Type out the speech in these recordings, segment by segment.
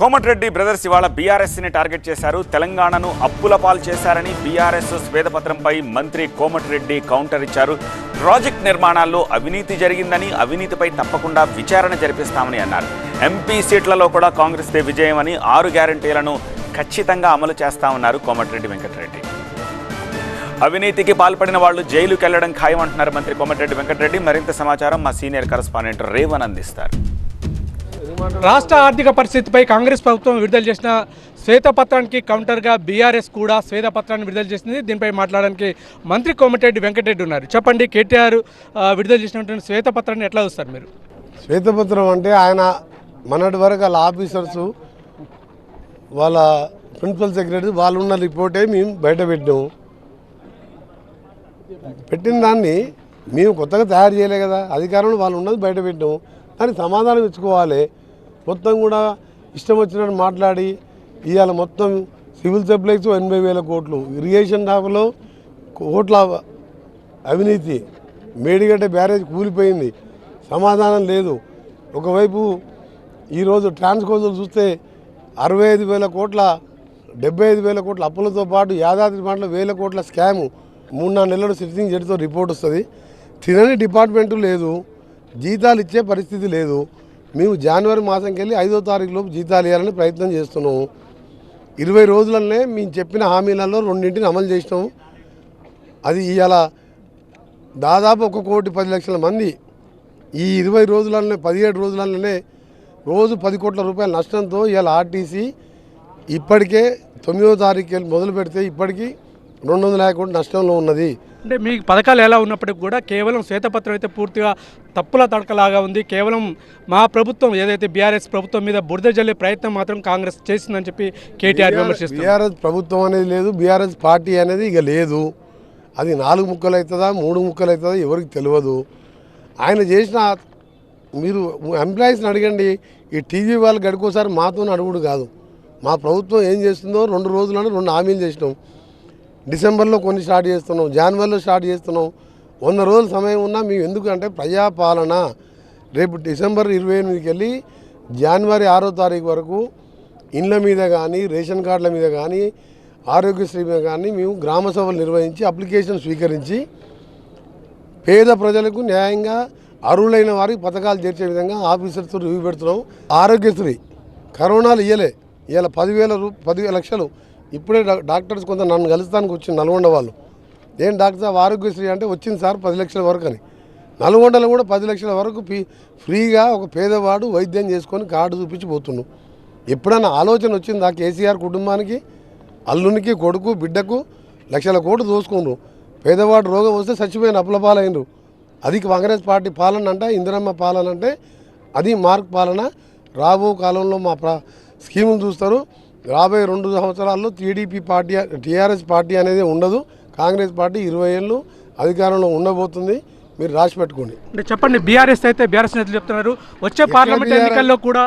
Komatireddy brothers ఇవాళ బీఆర్ఎస్ని target చేశారు. తెలంగాణను అప్పుల పాలు చేశారని బీఆర్ఎస్ శ్వేతపత్రంపై మంత్రి కోమటిరెడ్డి కౌంటర్ ఇచ్చారు. ప్రాజెక్ట్ నిర్మాణాల్లో అవినీతి జరిగిందని, అవినీతిపై తప్పకుండా విచారణ జరిపిస్తామని అన్నారు. ఎంపీ సీట్లలో కూడా కాంగ్రెస్దే విజయమని, 6 గ్యారంటీలను ఖచ్చితంగా అమలు చేస్తామన్నారు కోమటిరెడ్డి వెంకటరెడ్డి. అవినీతికి పాల్పడిన వాళ్లు జైలుకి వెళ్లడం ఖాయమంటున్నారు మంత్రి కోమటిరెడ్డి వెంకటరెడ్డి. మరింత సమాచారం మా సీనియర్ కరెస్పాండెంట్ రేవన్ అందిస్తారు. రాష్ట్ర ఆర్థిక పరిస్థితిపై కాంగ్రెస్ ప్రభుత్వం విడుదల చేసిన శ్వేతపత్రానికి కౌంటర్గా బీఆర్ఎస్ కూడా శ్వేతపత్రాన్ని విడుదల చేసింది. దీనిపై మాట్లాడడానికి మంత్రి కోమటిరెడ్డి వెంకటరెడ్డి ఉన్నారు. చెప్పండి, కేటీఆర్ విడుదల చేసినటువంటి శ్వేతపత్రాన్ని ఎట్లా చూస్తారు మీరు? శ్వేతపత్రం అంటే ఆయన మొన్నటి వరకు వాళ్ళ ఆఫీసర్సు, వాళ్ళ ప్రిన్సిపల్ సెక్రటరీ వాళ్ళు ఉన్న రిపోర్టే మేము బయట పెట్టాము. పెట్టిన దాన్ని మేము కొత్తగా తయారు చేయలే కదా, అధికారంలో వాళ్ళు ఉన్నది బయట పెట్టాము. దానికి సమాధానం ఇచ్చుకోవాలి. మొత్తం కూడా ఇష్టం వచ్చినట్టు మాట్లాడి ఇవాళ మొత్తం సివిల్ సప్లైస్ 80,000 కోట్లు, ఇరిగేషన్ డాఫ్లో కోట్ల అవినీతి, మేడిగడ్డ బ్యారేజ్ కూలిపోయింది, సమాధానం లేదు. ఒకవైపు ఈరోజు ట్రాన్స్కోజల్ చూస్తే 65,000 కోట్ల 75,000 కోట్ల అప్పులతో పాటు యాదాద్రి మాటలో 1,000 కోట్ల స్కాము 3-4 నెలలు సిట్టింగ్ జడ్జితో రిపోర్ట్ వస్తుంది. తినని డిపార్ట్మెంటు లేదు, జీతాలు ఇచ్చే పరిస్థితి లేదు. మేము జనవరి మాసంకి వెళ్ళి 5వ తారీఖులోపు జీతాలు ఇవ్వాలని ప్రయత్నం చేస్తున్నాము. 20 రోజులనే మేము చెప్పిన హామీలలో 2 అమలు చేసినాము. అది ఇవాళ దాదాపు 1,10,00,000 మంది ఈ 20 రోజులనే 17 రోజులనే రోజు 10 కోట్ల రూపాయల నష్టంతో ఇవాళ ఆర్టీసీ ఇప్పటికే 9వ తారీఖు మొదలు పెడితే ఇప్పటికీ 250 కోట్ల నష్టంలో ఉన్నది. అంటే మీ పథకాలు ఎలా ఉన్నప్పటికీ కూడా కేవలం శ్వేతపత్రం అయితే పూర్తిగా తప్పుల తడకలాగా ఉంది. కేవలం మా ప్రభుత్వం ఏదైతే బీఆర్ఎస్ ప్రభుత్వం మీద బురద జల్లే ప్రయత్నం మాత్రం కాంగ్రెస్ చేసిందని చెప్పి కేటీఆర్ విమర్శిస్తారు. బీఆర్ఎస్ ప్రభుత్వం అనేది లేదు, బీఆర్ఎస్ పార్టీ అనేది ఇక లేదు. అది 4 ముక్కలు అవుతుందా 3 ముక్కలు అవుతుందా ఎవరికి తెలియదు. ఆయన చేసిన, మీరు ఎంప్లాయీస్ని అడగండి, ఈ టీవీ వాళ్ళు గడుకోసారి మాతో అడుగుడు కాదు. మా ప్రభుత్వం ఏం చేస్తుందో 2 రోజులను 2 హామీలు చేసినాం. డిసెంబర్లో కొన్ని స్టార్ట్ చేస్తున్నాం, జనవరిలో స్టార్ట్ చేస్తున్నాం. 100 రోజుల సమయం ఉన్నా మేము ఎందుకంటే ప్రజాపాలన రేపు డిసెంబర్ 28కి వెళ్ళి జనవరి 6వ తారీఖు వరకు ఇండ్ల మీద కానీ, రేషన్ కార్డుల మీద కానీ, ఆరోగ్యశ్రీ మీద కానీ మేము గ్రామ సభలు నిర్వహించి అప్లికేషన్ స్వీకరించి పేద ప్రజలకు న్యాయంగా అర్హులైన వారికి పథకాలు చేర్చే విధంగా ఆఫీసర్తో రివ్యూ పెడుతున్నాం. ఆరోగ్యశ్రీ కరోనాలు ఇవ్వలే, ఇవాళ 10,000 లక్షలు. ఇప్పుడే డాక్టర్స్ కొంత నన్ను కలుస్తానికి వచ్చింది నల్గొండ వాళ్ళు. ఏం డాక్టర్ సార్ ఆరోగ్యశ్రీ అంటే వచ్చింది సార్ 10 లక్షల వరకు అని. నల్గొండలో కూడా 10 లక్షల వరకు ఫ్రీగా ఒక పేదవాడు వైద్యం చేసుకొని కార్డు చూపించి పోతున్నాం. ఎప్పుడైనా ఆలోచన వచ్చింది ఆ కేసీఆర్ కుటుంబానికి, అల్లునికి, కొడుకు, బిడ్డకు 1 లక్షల కోట్లు దోసుకున్నారు. పేదవాడు రోగం వస్తే చచ్చిపోయిన అప్పుల పాలైనరు. అది కాంగ్రెస్ పార్టీ పాలన అంటే, ఇందిరమ్మ పాలన అంటే అది మార్క్ పాలన. రాబో కాలంలో మా స్కీములు చూస్తారు. రాబోయే 2 సంవత్సరాల్లో టీఆర్ఎస్ పార్టీ అనేది ఉండదు. కాంగ్రెస్ పార్టీ 20 ఏళ్ళు అధికారంలో ఉండబోతుంది. మీరు రాసి పెట్టుకోండి. అంటే చెప్పండి, బీఆర్ఎస్ అయితే బీఆర్ఎస్ నేతలు చెప్తున్నారు వచ్చే పార్లమెంట్ ఎన్నికల్లో కూడా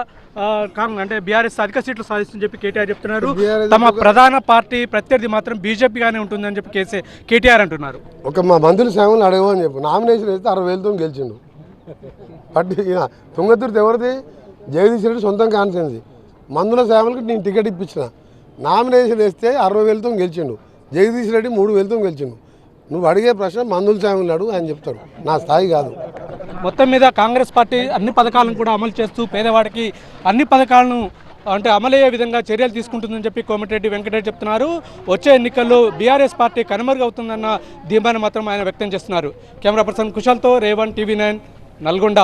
అంటే బీఆర్ఎస్ అధిక సీట్లు సాధిస్తుందని చెప్పి కేటీఆర్ చెప్తున్నారు. తమ ప్రధాన పార్టీ ప్రత్యర్థి మాత్రం బీజేపీగానే ఉంటుందని చెప్పి కేటీఆర్ అంటున్నారు. మా మంత్రుల సేవలు అడగమని చెప్పి నామినేషన్ వేస్తే 60,000తో గెలిచిండు. పార్టీ తుంగతుర్తి ఎవరిది? జగదీష్ రెడ్డి సొంతం కాన్స్టిట్యున్సీ. మందుల సేవలకు నేను టికెట్ ఇప్పించిన, నామినేషన్ వేస్తే 60,000తో గెలిచిండు. జగదీష్ రెడ్డి 3,000తో గెలిచిండు. నువ్వు అడిగే ప్రశ్న మందుల సేవలు అడుగు ఆయన చెప్తాడు, నా స్థాయి కాదు. మొత్తం మీద కాంగ్రెస్ పార్టీ అన్ని పథకాలను కూడా అమలు చేస్తూ పేదవాడికి అన్ని పథకాలను అంటే అమలయ్యే విధంగా చర్యలు తీసుకుంటుందని చెప్పి కోమటిరెడ్డి వెంకటరెడ్డి చెప్తున్నారు. వచ్చే ఎన్నికల్లో బీఆర్ఎస్ పార్టీ కనుమరుగవుతుందన్న ధీమాను మాత్రం ఆయన వ్యక్తం చేస్తున్నారు. Camera person కుశల్తో Revan, TV9 Nalgonda.